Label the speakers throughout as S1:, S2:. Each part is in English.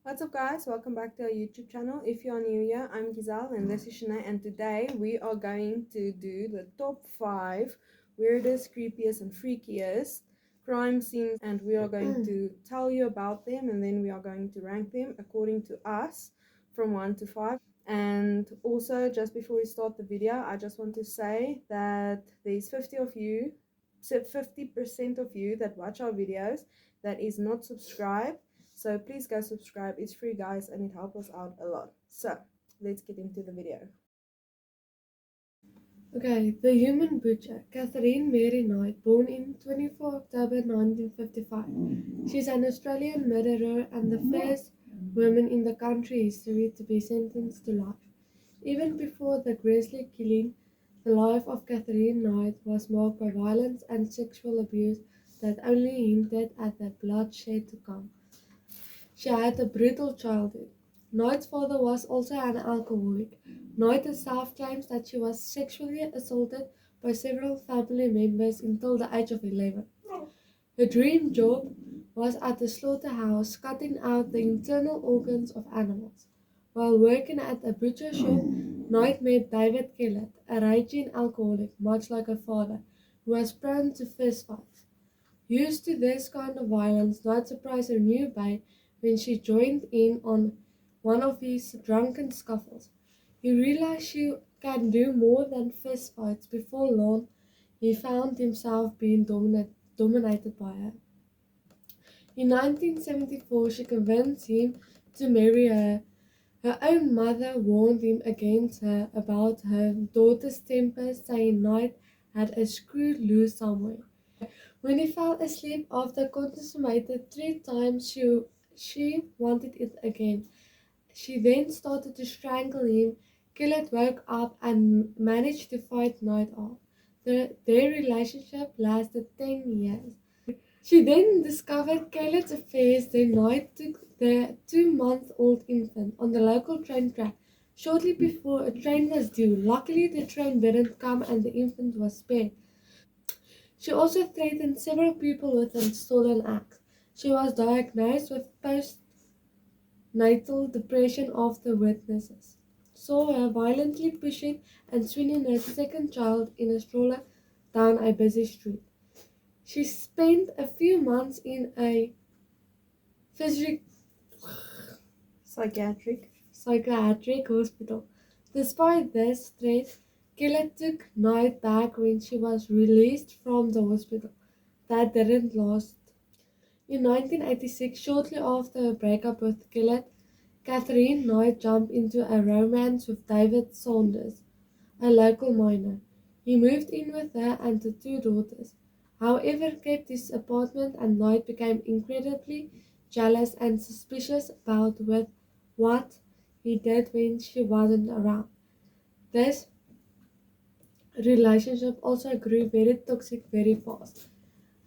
S1: What's up, guys? Welcome back to our YouTube channel. If you're new here, I'm Giselle and this is Shanae, and today we are going to do the top 5 weirdest, creepiest, and freakiest crime scenes, and we are going to tell you about them, and then we are going to rank them according to us from 1 to 5. And also, just before we start the video, I just want to say that there's 50% of you that watch our videos that is not subscribed, so please go subscribe. It's free, guys, and it helps us out a lot. So let's get into the video.
S2: Okay, the human butcher, Catherine Mary Knight, born in 24 October 1955. She's an Australian murderer and the first woman in the country history to be sentenced to life. Even before the grisly killing, the life of Catherine Knight was marked by violence and sexual abuse that only hinted at the bloodshed to come. She had a brutal childhood. Knight's father was also an alcoholic. Knight herself claims that she was sexually assaulted by several family members until the age of 11. Her dream job was at the slaughterhouse cutting out the internal organs of animals. While working at a butcher shop, Knight met David Kellett, a raging alcoholic, much like her father, who was prone to fistfights. Used to this kind of violence, Knight surprised her new bae when she joined in on one of his drunken scuffles. He realized she can do more than fistfights. Before long, he found himself being dominated by her. In 1974, she convinced him to marry her. Her own mother warned him against her about her daughter's temper, saying Knight had a screw loose somewhere. When he fell asleep after consummated 3 times, she wanted it again. She then started to strangle him. Kellett woke up and managed to fight Knight off. Their relationship lasted 10 years. She then discovered Kellett's affairs. Then Knight took their 2-month-old infant on the local train track shortly before a train was due. Luckily, the train didn't come and the infant was spared. She also threatened several people with a stolen axe. She was diagnosed with postnatal depression after witnesses saw her violently pushing and swinging her second child in a stroller down a busy street. She spent a few months in a physic-
S1: Psychiatric.
S2: psychiatric hospital. Despite this threat, Killer took Knight back when she was released from the hospital. That didn't last. In 1986, shortly after her breakup with Gillett, Catherine Knight jumped into a romance with David Saunders, a local miner. He moved in with her and the 2 daughters. However, kept his apartment, and Knight became incredibly jealous and suspicious about with what he did when she wasn't around. This relationship also grew very toxic very fast.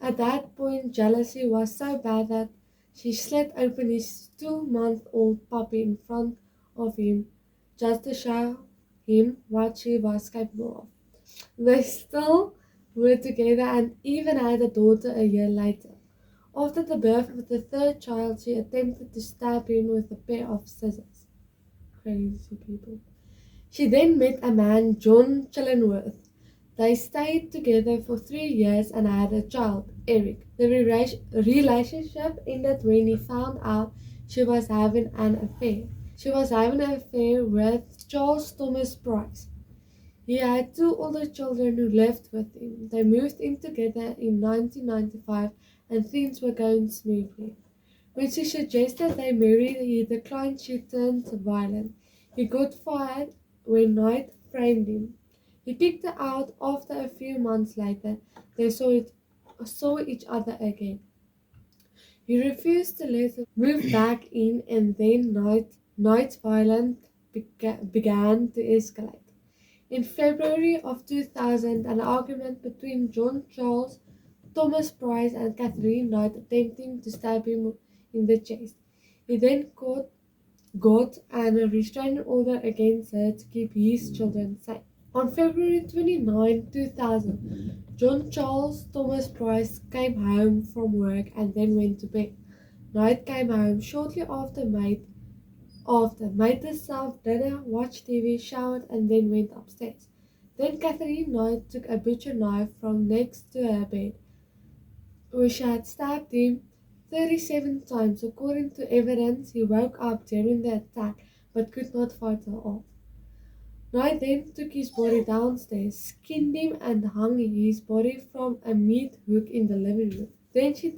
S2: At that point, jealousy was so bad that she slit open his 2-month-old puppy in front of him just to show him what she was capable of. They still were together and even had a daughter a year later. After the birth of the third child, she attempted to stab him with a pair of scissors. Crazy people. She then met a man, John Chillenworth. They stayed together for 3 years and had a child, Eric. The relationship ended when he found out she was having an affair. She was having an affair with Charles Thomas Price. He had 2 older children who lived with him. They moved in together in 1995 and things were going smoothly. When she suggested they marry, he declined. She turned violent. He got fired when Knight framed him. He kicked her out after a few months later. They saw each other again. He refused to let her move back in, and then Knight's violence began to escalate. In February of 2000, an argument between John Charles Thomas Price and Catherine Knight attempting to stab him in the chest. He then got a restraining order against her to keep his children safe. On February 29, 2000, John Charles Thomas Price came home from work and then went to bed. Knight came home shortly after made herself dinner, watched TV, showered, and then went upstairs. Then Catherine Knight took a butcher knife from next to her bed, where she had stabbed him 37 times. According to evidence, he woke up during the attack but could not fight her off. Knight then took his body downstairs, skinned him, and hung his body from a meat hook in the living room. Then she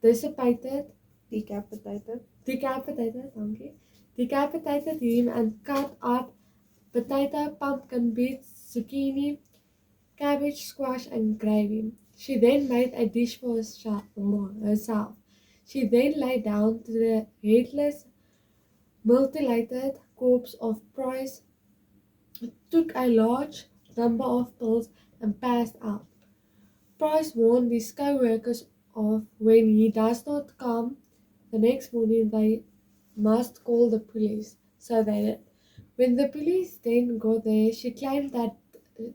S2: dissipated
S1: Decapitated.
S2: Thank you. Decapitated him and cut up potato, pumpkin, beets, zucchini, cabbage, squash, and gravy. She then made a dish for herself. She then lay down to the headless, mutilated corpse of Price, took a large number of pills, and passed out. Price warned his co-workers of when he does not come the next morning they must call the police. So they did. When the police then got there, she claimed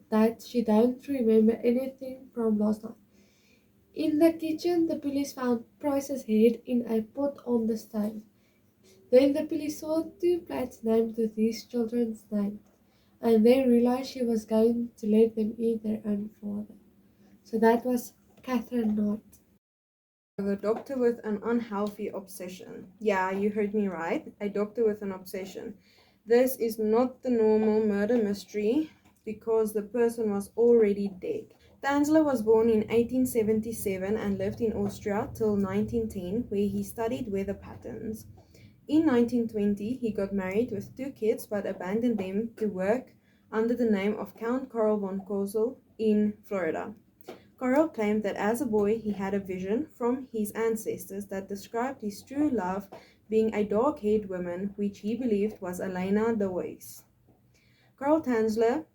S2: that she don't remember anything from last night. In the kitchen, the police found Price's head in a pot on the stove. Then the police saw two plates named with these children's names, and then realized she was going to let them eat their own father. So that was Catherine Knight.
S1: The doctor with an unhealthy obsession. Yeah, you heard me right. A doctor with an obsession. This is not the normal murder mystery because the person was already dead. Tanzler was born in 1877 and lived in Austria till 1910, where he studied weather patterns. In 1920, he got married with 2 kids but abandoned them to work under the name of Count Karl von Kozel in Florida. Karl claimed that as a boy he had a vision from his ancestors that described his true love being a dark-haired woman, which he believed was Elena de Weiss. Karl Tanzler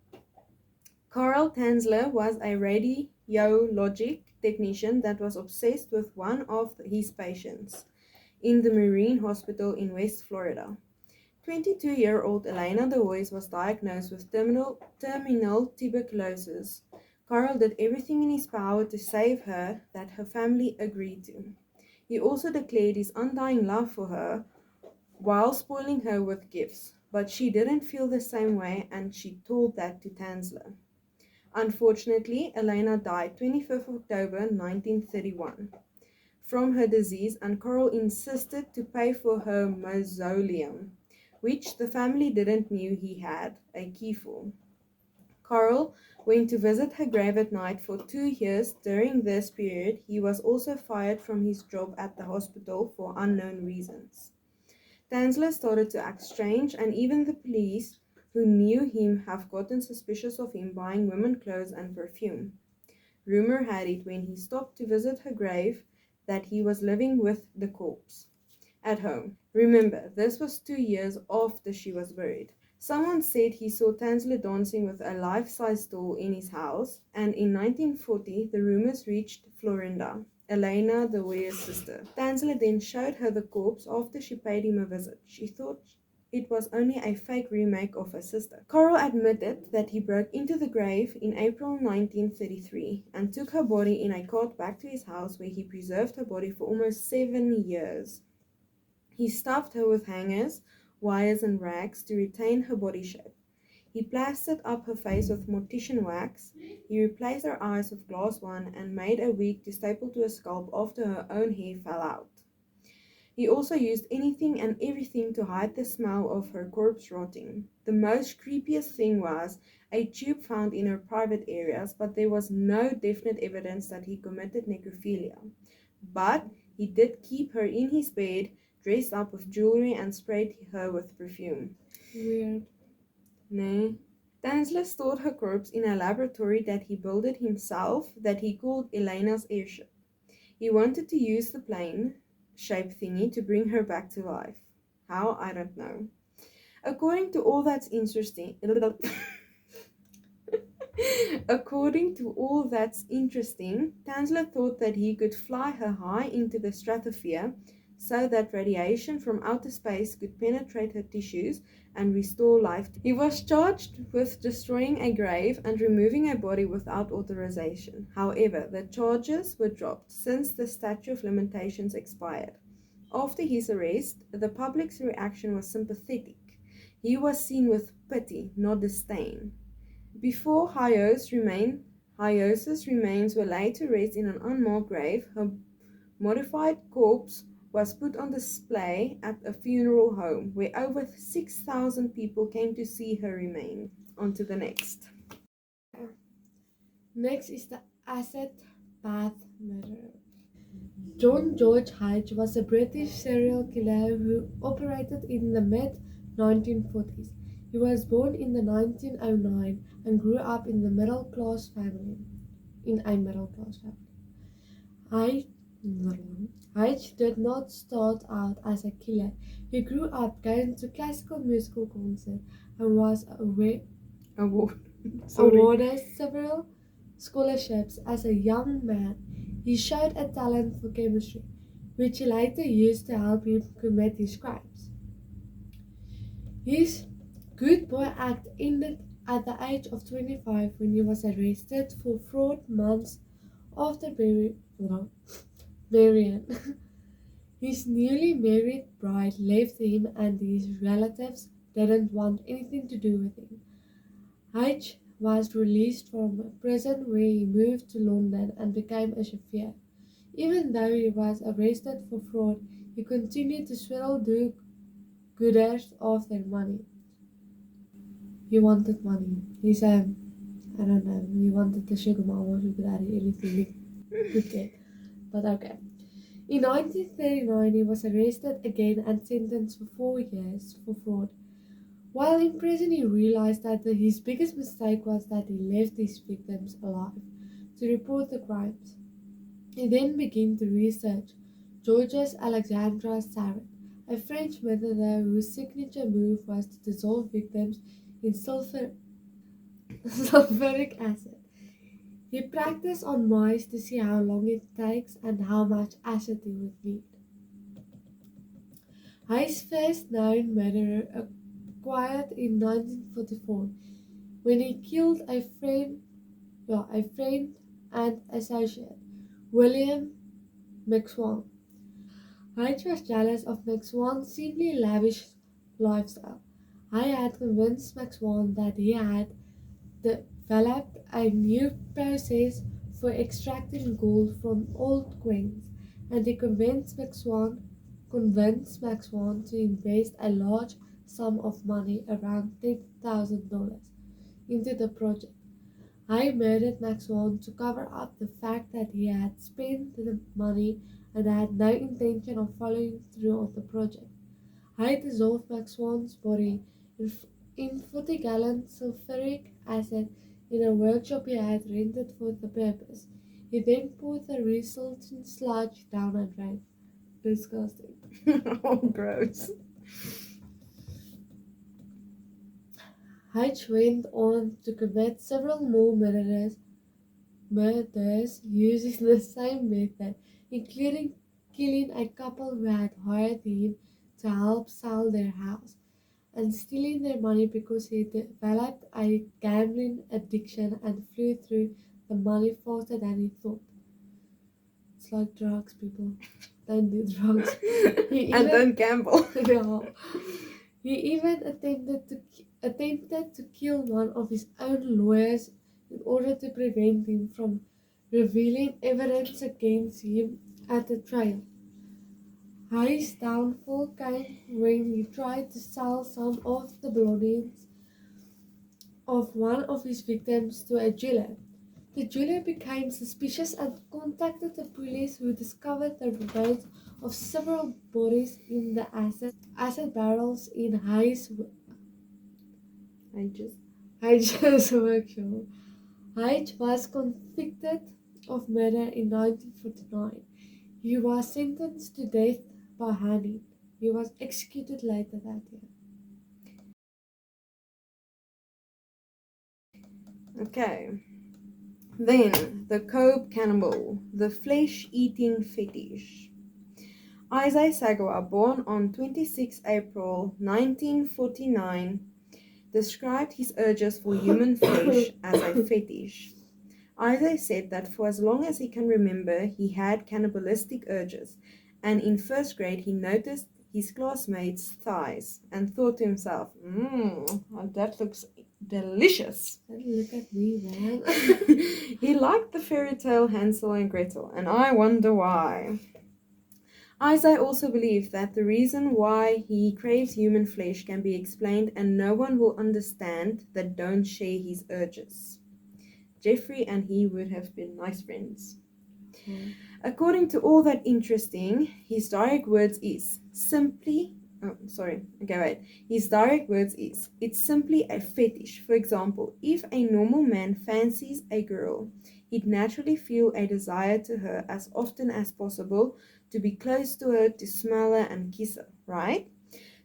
S1: was a radiologic technician that was obsessed with one of his patients in the Marine Hospital in West Florida. 22-year-old Elena de Weiss was diagnosed with terminal tuberculosis. Karl did everything in his power to save her that her family agreed to. He also declared his undying love for her while spoiling her with gifts, but she didn't feel the same way and she told that to Tanzler. Unfortunately, Elena died 25th October 1931 from her disease, and Karl insisted to pay for her mausoleum, which the family didn't knew he had a key for. Karl went to visit her grave at night for 2 years. During this period, he was also fired from his job at the hospital for unknown reasons. Tanzler started to act strange, and even the police who knew him have gotten suspicious of him buying women clothes and perfume. Rumor had it when he stopped to visit her grave that he was living with the corpse at home. Remember, this was 2 years after she was buried. Someone said he saw Tanzler dancing with a life-size doll in his house, and in 1940 the rumors reached Florinda, Elena de Weir's sister. Tanzler then showed her the corpse after she paid him a visit. She thought it was only a fake remake of her sister. Karl admitted that he broke into the grave in April 1933 and took her body in a cart back to his house, where he preserved her body for almost 7 years. He stuffed her with hangers, wires, and rags to retain her body shape. He plastered up her face with mortician wax. He replaced her eyes with glass one and made a wig to staple to her scalp after her own hair fell out. He also used anything and everything to hide the smell of her corpse rotting. The most creepiest thing was a tube found in her private areas, but there was no definite evidence that he committed necrophilia. But he did keep her in his bed, dressed up with jewelry, and sprayed her with perfume.
S2: Weird.
S1: Nee. Tanzler stored her corpse in a laboratory that he built himself that he called Elena's airship. He wanted to use the plane-shaped thingy to bring her back to life. How? I don't know. According to all that's interesting, Tanzler thought that he could fly her high into the stratosphere so that radiation from outer space could penetrate her tissues and restore life. He was charged with destroying a grave and removing a body without authorization. However, the charges were dropped since the statute of limitations expired. After his arrest, the public's reaction was sympathetic. He was seen with pity, not disdain. Before Hyos's remains were laid to rest in an unmarked grave, her modified corpse was put on display at a funeral home where over 6,000 people came to see her remains. On to the next.
S2: Next is the Asset Bath murder. John George Hyde was a British serial killer who operated in the mid 1940s. He was born in the 1909 and grew up in a middle class family. Hyde, Hyde did not start out as a killer. He grew up going to classical musical concerts and was awarded several scholarships as a young man. He showed a talent for chemistry, which he later used to help him commit his crimes. His good boy act ended at the age of 25 when he was arrested for fraud months after marrying. His newly married bride left him and his relatives didn't want anything to do with him. H was released from prison where he moved to London and became a chauffeur. Even though he was arrested for fraud, he continued to swindle do-gooders of their money. He wanted money. I don't know, he wanted the sugar mama, sugar daddy, anything he could get. But okay. In 1939, he was arrested again and sentenced for 4 years for fraud. While in prison, he realized that his biggest mistake was that he left his victims alive to report the crimes. He then began to research Georges Alexandre Sarret, a French murderer whose signature move was to dissolve victims in sulfuric acid. He practiced on mice to see how long it takes and how much acid he would need. His first known murder occurred in 1944 when he killed a friend and associate, William McSwan. Hyde was jealous of McSwan's seemingly lavish lifestyle. Hyde had convinced McSwan that he had developed a new process for extracting gold from old coins, and he convinced McSwan to invest a large sum of money, around $10,000, into the project. I murdered McSwan to cover up the fact that he had spent the money and had no intention of following through on the project. I dissolved McSwan's body in 40-gallon sulfuric acid in a workshop he had rented for the purpose. He then poured the resultant sludge down a drain. Disgusting.
S1: Oh, gross.
S2: H went on to commit several more murders using the same method, including killing a couple who had hired him to help sell their house and stealing their money because he developed a gambling addiction and flew through the money faster than he thought. It's like drugs, people. Don't do drugs.
S1: And don't gamble.
S2: Yeah. He even attempted to kill one of his own lawyers in order to prevent him from revealing evidence against him at the trial. His downfall came when he tried to sell some of the belongings of one of his victims to a jeweler. The jeweler became suspicious and contacted the police, who discovered the remains of several bodies in the acid barrels in Hage's workshop. Hage was convicted of murder in 1949. He was sentenced to death by hanging. He was executed later that year.
S1: Okay. Then, the Cope Cannibal, the flesh-eating fetish. Isai Sagawa, born on 26 April 1949, described his urges for human flesh as a fetish. Isai said that for as long as he can remember, he had cannibalistic urges, and in first grade he noticed his classmates' thighs and thought to himself, that looks delicious.
S2: Don't look at me, man.
S1: He liked the fairy tale Hansel and Gretel, and I wonder why. Isaiah also believed that the reason why he craves human flesh can be explained, and no one will understand that don't share his urges. Jeffrey and he would have been nice friends. According to all that interesting, his direct words is His direct words is, it's simply a fetish. For example, if a normal man fancies a girl, he'd naturally feel a desire to her as often as possible, to be close to her, to smell her and kiss her, right?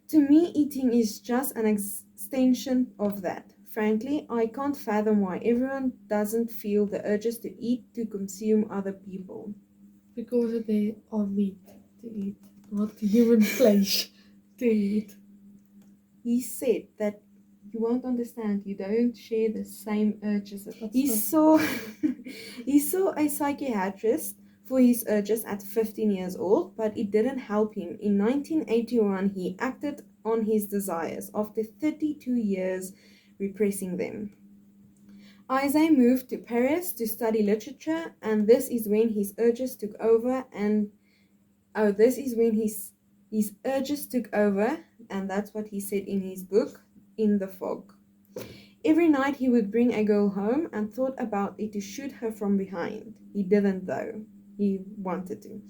S1: To me, eating is just an extension of that. Frankly, I can't fathom why everyone doesn't feel the urges to eat, to consume other people.
S2: Because they are meat to eat, not human flesh to eat.
S1: He said that you won't understand, you don't share the same urges.
S2: But
S1: He
S2: stop.
S1: saw he saw a psychiatrist for his urges at 15 years old, but it didn't help him. In 1981, he acted on his desires after 32 years repressing them. Isaiah moved to Paris to study literature, and this is when his urges took over his urges took over, and that's what he said in his book, In the Fog. Every night he would bring a girl home and thought about it to shoot her from behind. He didn't though. He wanted to.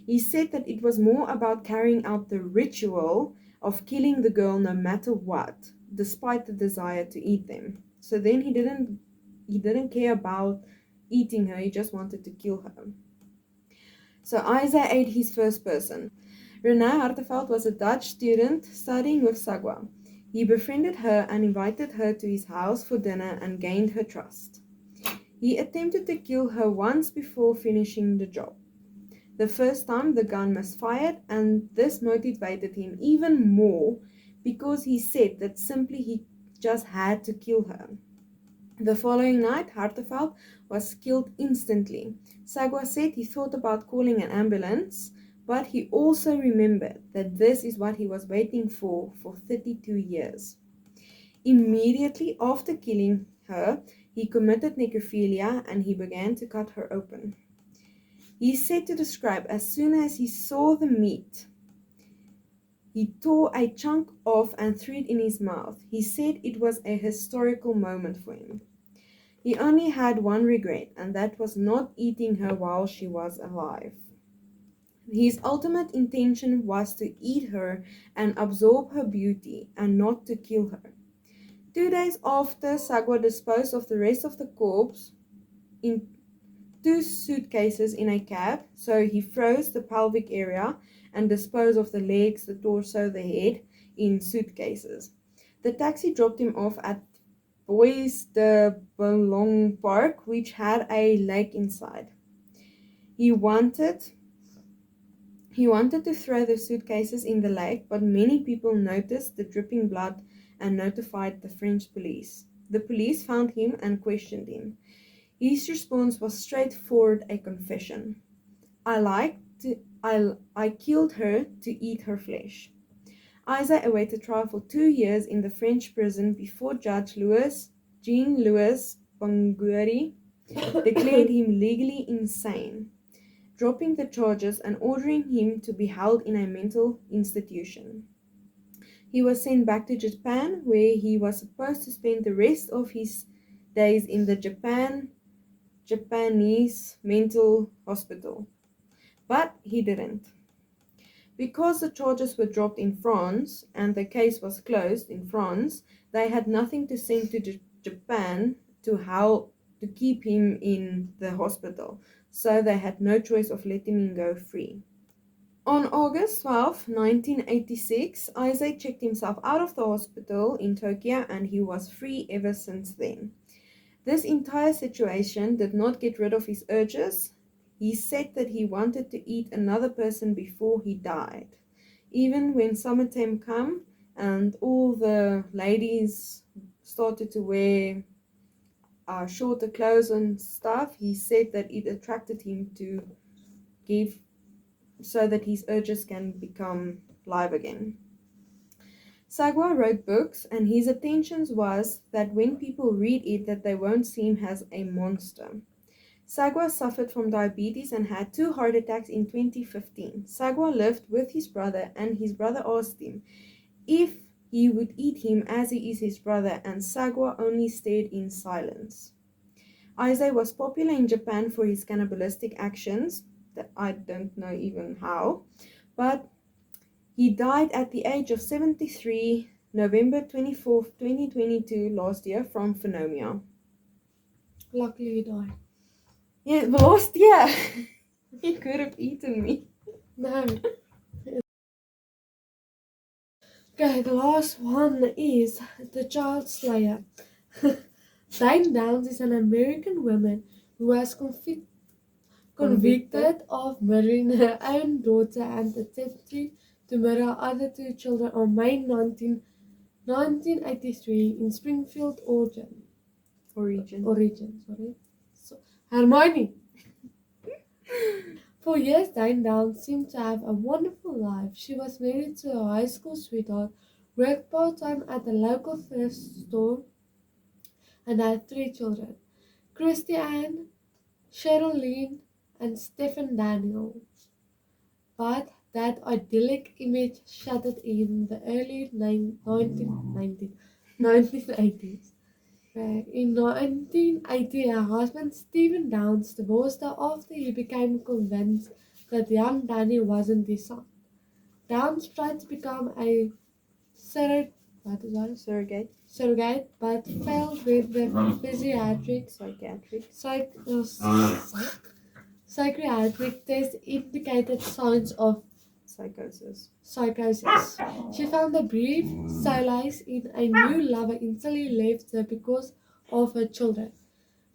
S1: He said that it was more about carrying out the ritual of killing the girl no matter what, despite the desire to eat them. So then he didn't care about eating her, he just wanted to kill her. So Isaiah ate his first person. Renee Harteveld was a Dutch student studying with Sagwa. He befriended her and invited her to his house for dinner and gained her trust. He attempted to kill her once before finishing the job. The first time the gun misfired, and this motivated him even more because he said that simply he just had to kill her. The following night, Harteveld was killed instantly. Sagwa said he thought about calling an ambulance, but he also remembered that this is what he was waiting for 32 years. Immediately after killing her, he committed necrophilia and he began to cut her open. He said to describe, as soon as he saw the meat, he tore a chunk off and threw it in his mouth. He said it was a historical moment for him. He only had one regret, and that was not eating her while she was alive. His ultimate intention was to eat her and absorb her beauty, and not to kill her. 2 days after Sagwa disposed of the rest of the corpse in 2 suitcases in a cab, so he froze the pelvic area and disposed of the legs, the torso, the head in suitcases. The taxi dropped him off at Bois de Boulogne Park, which had a lake inside. He wanted to throw the suitcases in the lake, but many people noticed the dripping blood and notified the French police. The police found him and questioned him. His response was straightforward, a confession. I killed her to eat her flesh. Isaiah awaited trial for 2 years in the French prison before Judge Jean-Louis Banguri declared him legally insane, dropping the charges and ordering him to be held in a mental institution. He was sent back to Japan, where he was supposed to spend the rest of his days in the Japanese mental hospital, but he didn't. Because the charges were dropped in France and the case was closed in France, they had nothing to send to Japan to keep him in the hospital, so they had no choice of letting him go free. On August 12, 1986, Isaac checked himself out of the hospital in Tokyo and he was free ever since then. This entire situation did not get rid of his urges. He said that he wanted to eat another person before he died. Even when summertime came and all the ladies started to wear shorter clothes and stuff, he said that it attracted him to give so that his urges can become live again. Sagwa wrote books, and his intentions was that when people read it, that they won't see him as a monster. Sagwa suffered from diabetes and had 2 heart attacks in 2015. Sagwa lived with his brother, and his brother asked him if he would eat him as he is his brother, and Sagwa only stared in silence. Ise was popular in Japan for his cannibalistic actions, that I don't know even how, but he died at the age of 73, November 24th, 2022, last year from pneumonia.
S2: Luckily he died.
S1: Yeah, last year. He could have eaten me.
S2: No. Okay, the last one is the child slayer. Dane Downs is an American woman who was convicted of murdering her own daughter and attempting to murder other 2 children on May 1983 in Springfield, Oregon. So, Hermione. For years, Dane Downs seemed to have a wonderful life. She was married to a high school sweetheart, worked part-time at a local thrift store, and had 3 children: Christy Ann, Cheryl Lynn, and Stephen Daniel. But that idyllic image shattered in the early 1980s. In 1980, her husband Stephen Downs divorced her after he became convinced that young Danny wasn't his son. Downs tried to become a surrogate, but failed with the psychiatric test indicated signs of
S1: Psychosis.
S2: She found a brief solace in a new lover until he left her because of her children.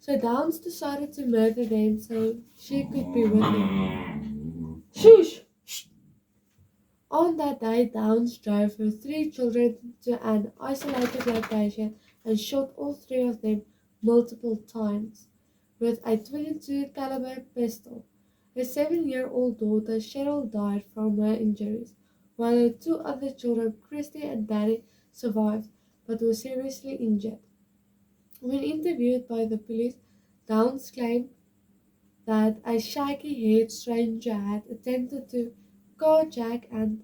S2: So Downs decided to murder them so she could be with him. Shush! On that day, Downs drove her 3 children to an isolated location and shot all 3 of them multiple times with a .22 caliber pistol. Her 7-year-old daughter Cheryl died from her injuries, while her 2 other children, Christy and Danny, survived but were seriously injured. When interviewed by the police, Downs claimed that a shaggy-haired stranger had attempted to carjack her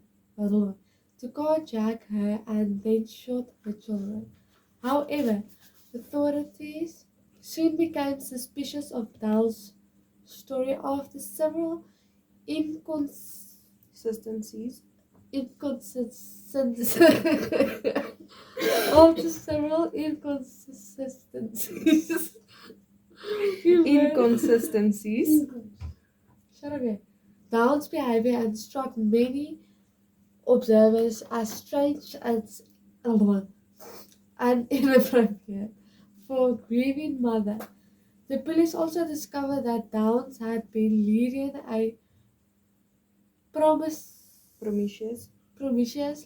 S2: and then shot her children. However, authorities soon became suspicious of Downs' story after several inconsistencies. After several inconsistencies. Shut up here. Downs' behavior and struck many observers as strange and inappropriate for a grieving mother. The police also discovered that Downs had been leading a promiscuous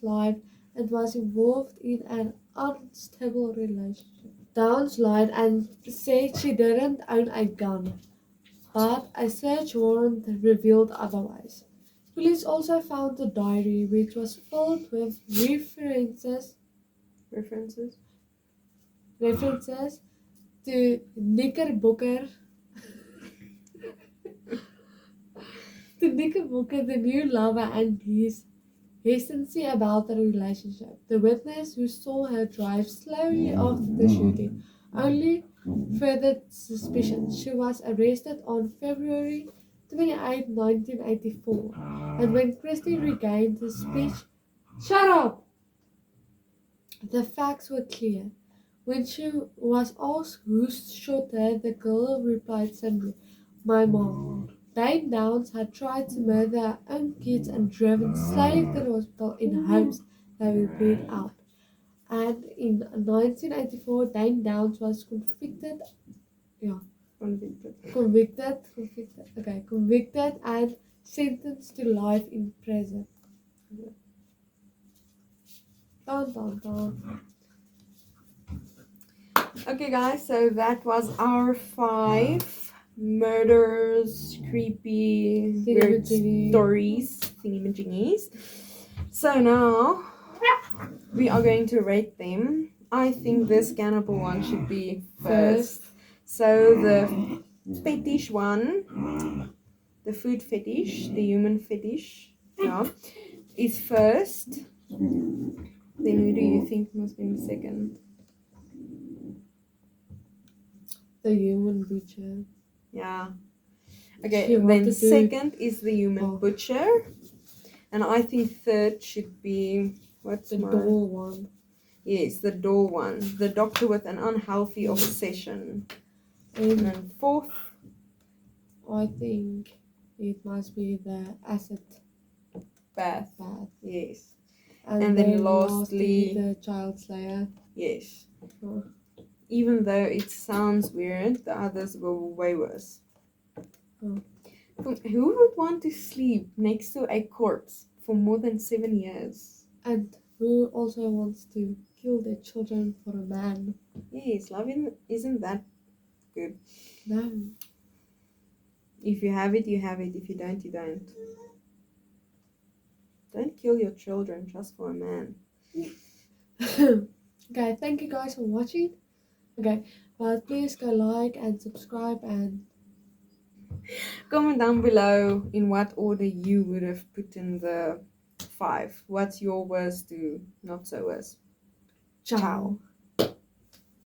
S2: life and was involved in an unstable relationship. Downs lied and said she didn't own a gun, but a search warrant revealed otherwise. Police also found a diary which was filled with references to Knickerbocker, the new lover, and his hesitancy about the relationship. The witness who saw her drive slowly after the shooting only furthered suspicion. She was arrested on February 28, 1984, and when Christie regained her speech, shut up! The facts were clear. When she was asked who shot her, the girl replied simply, my mom. Dane Downs had tried to murder her own kids and driven slowly to the hospital in hopes they would bleed out. And in 1984, Dane Downs was convicted and sentenced to life in prison. Dun, dun, dun.
S1: Okay, guys, so that was our 5 murders, creepy, weird
S2: Thingamajiggy.
S1: stories, thingamajiggies. So now we are going to rate them. I think this cannibal one should be first. So the fetish one, the food fetish, the human fetish, yeah, is first. Then who do you think must be in second?
S2: The human butcher.
S1: Yeah. Okay,
S2: She
S1: then
S2: wanted to-
S1: second is the human
S2: Oh.
S1: butcher. And I think third should be what's
S2: The
S1: my
S2: door one.
S1: Yes, the door one. The doctor with an unhealthy obsession. And
S2: And
S1: then fourth,
S2: I think it must be the acid
S1: bath.
S2: bath.
S1: Yes.
S2: And
S1: then
S2: then
S1: lastly-
S2: the child slayer.
S1: Yes.
S2: Oh.
S1: Even though it sounds weird, the others were way worse.
S2: Oh.
S1: Who would want to sleep next to a corpse for more than 7 years?
S2: And who also wants to kill their children for a man?
S1: Yes, love isn't that good.
S2: No.
S1: If you have it, you have it. If you don't, you don't. Don't kill your children just for a man.
S2: Okay, thank you guys for watching. Okay, but please go like and subscribe and
S1: Comment down below in what order you would have put in the 5. What's your worst to not so worst?
S2: ciao.